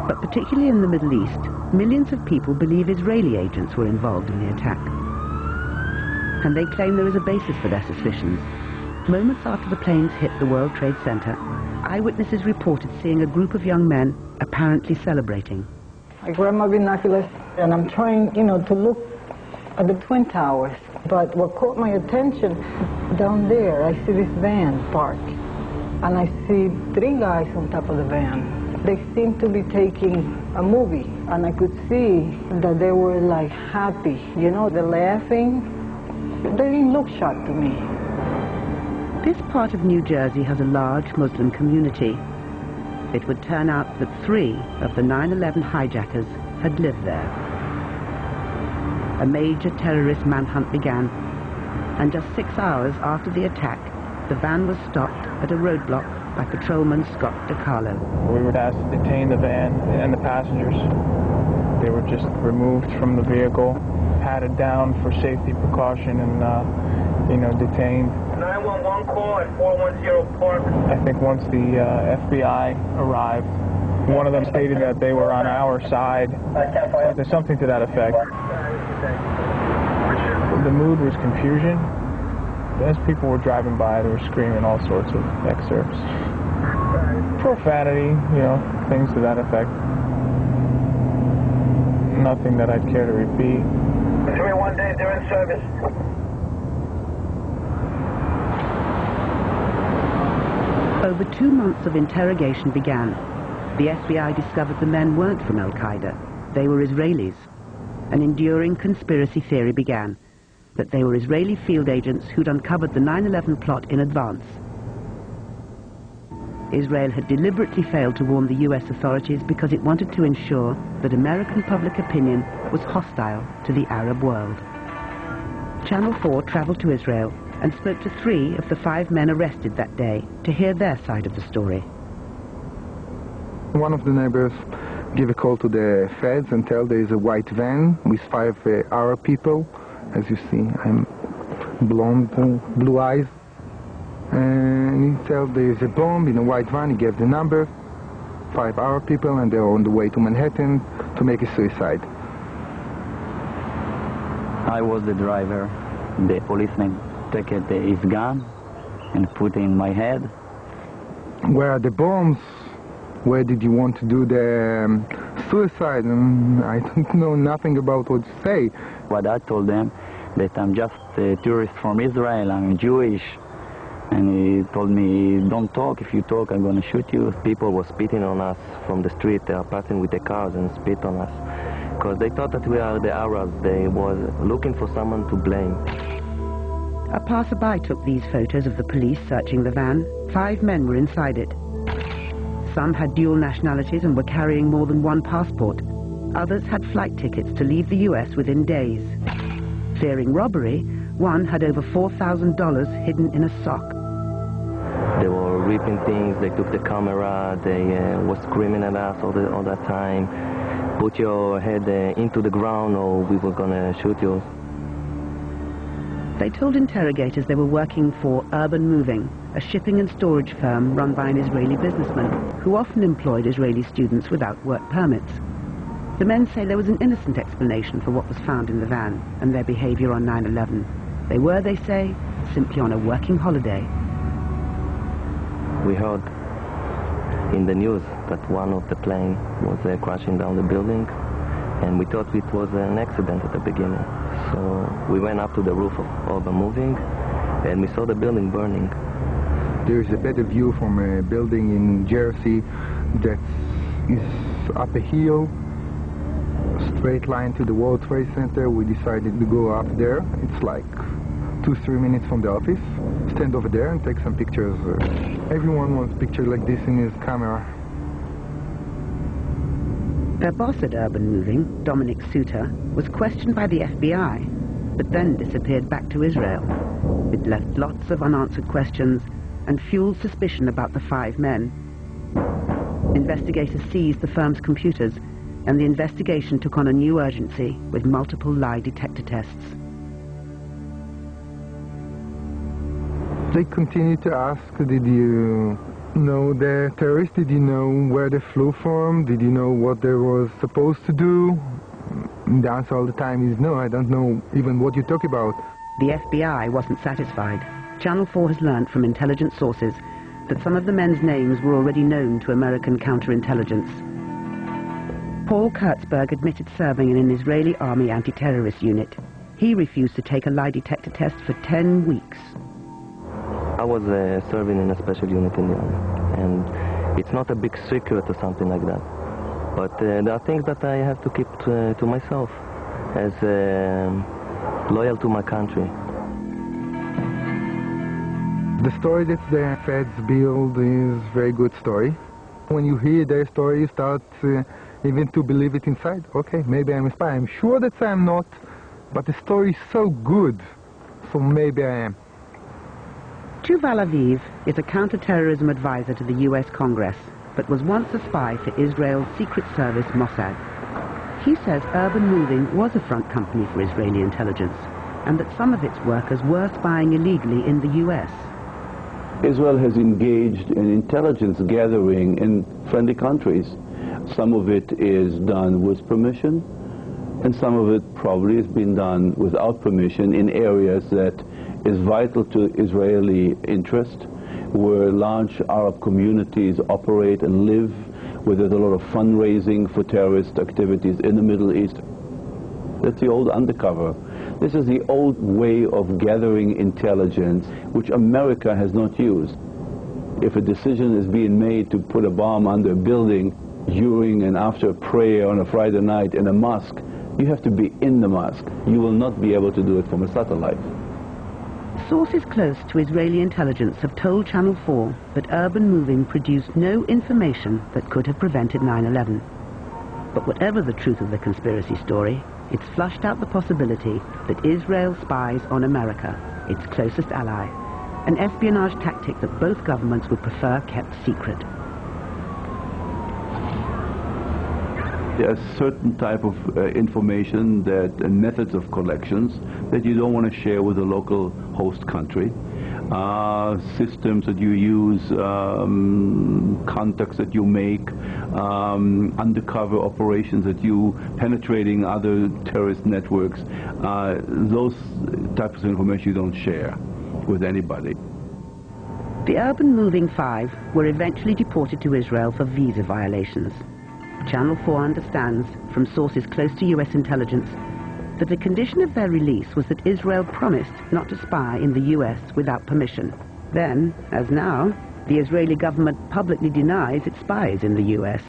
But particularly in the Middle East, millions of people believe Israeli agents were involved in the attack. And they claim there is a basis for their suspicions. Moments after the planes hit the World Trade Center, eyewitnesses reported seeing a group of young men apparently celebrating. I grab my binoculars and I'm trying, to look at the Twin Towers. But what caught my attention, down there, I see this van parked. And I see 3 guys on top of the van. They seemed to be taking a movie. And I could see that they were like happy. They're laughing. They didn't look shocked to me. This part of New Jersey has a large Muslim community. It would turn out that 3 of the 9/11 hijackers had lived there. A major terrorist manhunt began, and just 6 hours after the attack, the van was stopped at a roadblock by patrolman Scott DiCarlo. We were asked to detain the van and the passengers. They were just removed from the vehicle, patted down for safety precaution, and detained. 911 call at 410 Park. I think once the FBI arrived, one of them stated that they were on our side. There's something to that effect. The mood was confusion. As people were driving by, they were screaming all sorts of excerpts. Profanity, things to that effect. Nothing that I'd care to repeat. 3-1 day, they're in service. Over 2 months of interrogation began. The FBI discovered the men weren't from Al-Qaeda. They were Israelis. An enduring conspiracy theory began, that they were Israeli field agents who'd uncovered the 9/11 plot in advance. Israel had deliberately failed to warn the US authorities because it wanted to ensure that American public opinion was hostile to the Arab world. Channel 4 traveled to Israel and spoke to 3 of the 5 men arrested that day to hear their side of the story. One of the neighbors gave a call to the feds and tell there is a white van with 5 Arab people. As you see, I'm blonde, blue eyes. And he tells there is a bomb in a white van. He gave the number, 5 Arab people, and they're on the way to Manhattan to make a suicide. I was the driver. The policeman took his gun and put it in my head. Where are the bombs? Where did you want to do the suicide? And I don't know nothing about what you say. But I told them that I'm just a tourist from Israel, I'm Jewish. And he told me, don't talk, if you talk I'm going to shoot you. People were spitting on us from the street. They are passing with the cars and spit on us. Because they thought that we are the Arabs. They were looking for someone to blame. A passerby took these photos of the police searching the van. 5 men were inside it. Some had dual nationalities and were carrying more than 1 passport. Others had flight tickets to leave the US within days. Fearing robbery, one had over $4,000 hidden in a sock. They were ripping things, they took the camera, they were screaming at us all that time. Put your head into the ground or we were gonna shoot you. They told interrogators they were working for Urban Moving, a shipping and storage firm run by an Israeli businessman who often employed Israeli students without work permits. The men say there was an innocent explanation for what was found in the van and their behavior on 9/11. They were, they say, simply on a working holiday. We heard in the news that one of the planes was crashing down the building, and we thought it was an accident at the beginning. So we went up to the roof of Urban Moving, and we saw the building burning. There is a better view from a building in Jersey that is up a hill, straight line to the World Trade Center. We decided to go up there. It's like 2-3 minutes from the office. Stand over there and take some pictures. Everyone wants pictures like this in his camera. Their boss at Urban Moving, Dominic Suter, was questioned by the FBI, but then disappeared back to Israel. It left lots of unanswered questions and fueled suspicion about the 5 men. Investigators seized the firm's computers, and the investigation took on a new urgency with multiple lie detector tests. They continue to ask, did you No, the terrorists, did you know where they flew from? Did you know what they were supposed to do? The answer all the time is no, I don't know even what you talk about. The FBI wasn't satisfied. Channel 4 has learnt from intelligence sources that some of the men's names were already known to American counterintelligence. Paul Kurtzberg admitted serving in an Israeli army anti-terrorist unit. He refused to take a lie detector test for 10 weeks. I was serving in a special unit in the army, and it's not a big secret or something like that. But there are things that I have to keep to myself as loyal to my country. The story that the feds build is a very good story. When you hear their story, you start even to believe it inside. Okay, maybe I'm a spy. I'm sure that I'm not, but the story is so good, so maybe I am. Yuval Aviv is a counter-terrorism advisor to the US Congress, but was once a spy for Israel's secret service Mossad. He says urban moving was a front company for Israeli intelligence, and that some of its workers were spying illegally in the US. Israel has engaged in intelligence gathering in friendly countries. Some of it is done with permission, and some of it probably has been done without permission in areas that is vital to Israeli interest, where large Arab communities operate and live, where there's a lot of fundraising for terrorist activities in the Middle East. That's the old undercover. This is the old way of gathering intelligence, which America has not used. If a decision is being made to put a bomb under a building during and after a prayer on a Friday night in a mosque, you have to be in the mosque. You will not be able to do it from a satellite. Sources close to Israeli intelligence have told Channel 4 that urban moving produced no information that could have prevented 9/11. But whatever the truth of the conspiracy story, it's flushed out the possibility that Israel spies on America, its closest ally, an espionage tactic that both governments would prefer kept secret. There are certain type of information that and methods of collections that you don't want to share with the local host country. Systems that you use, contacts that you make, undercover operations that you penetrating other terrorist networks. Those types of information you don't share with anybody. The urban moving 5 were eventually deported to Israel for visa violations. Channel 4 understands, from sources close to US intelligence, that the condition of their release was that Israel promised not to spy in the US without permission. Then, as now, the Israeli government publicly denies it spies in the US.